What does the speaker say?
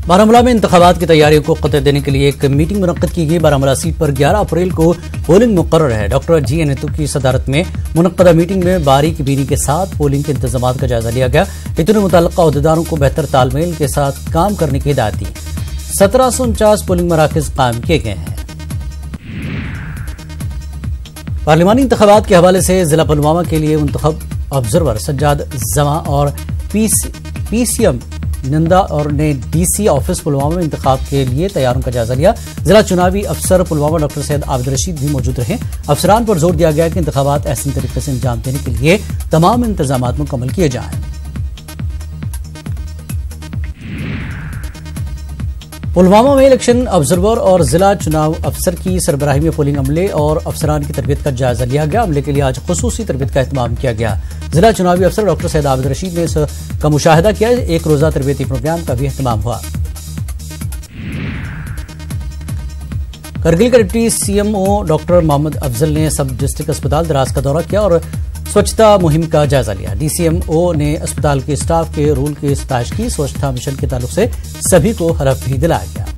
बारामूला में इंतखाबात की तैयारियों को क़त देने के लिए एक मीटिंग मुनक्किद की गई। बारामूला सीट पर 11 अप्रैल को पोलिंग मुकर्रर है। डॉक्टर जी अनितु की सदारत में मुनक्किदा मीटिंग में बारीक बीनी के साथ पोलिंग के इंतजामात का जायजा लिया गया। इतने मुताल्लिका अहदेदारों को बेहतर तालमेल के साथ काम करने की हिदायत दी। 1749 पोलिंग मराकज कायम किए गए हैं। पार्लिमानी इंतखाबात के हवाले से जिला पुलवामा के लिए मुंतखब ऑब्जर्वर सज्जाद जमा और पीसीएम नंदा और ने डीसी ऑफिस पुलवामा में इंतखाब के लिए तैयारों का जायजा लिया। जिला चुनावी अफसर पुलवामा डॉक्टर सैयद आबिद रशीद भी मौजूद रहे। अफसरान पर जोर दिया गया कि इंतखाबात ऐसे तरीके से अंजाम देने के लिए तमाम इंतजामात मुकम्मल किए जाएं। पुलवामा में इलेक्शन ऑब्जर्वर और जिला चुनाव अफसर की सरबराही में पोलिंग अमले और अफसरान की तरबियत का जायजा लिया गया। अमले के लिए आज खुसूसी तरबियत का एहतमाम किया गया। जिला चुनावी अफसर डॉक्टर सैयद आबिद रशीद ने इसका मुशाहिदा किया। एक रोजा तरबियती प्रोग्राम का भी एहतमाम हुआ। करगिल के deputy CMO doctor Mohammad Afzal ने सब डिस्ट्रिक्ट अस्पताल दराज का दौरा किया और स्वच्छता मुहिम का जायजा लिया। डीसीएमओ ने अस्पताल के स्टाफ के रूल की सताइश की। स्वच्छता मिशन के ताल्लुक से सभी को हलफ भी दिलाया गया।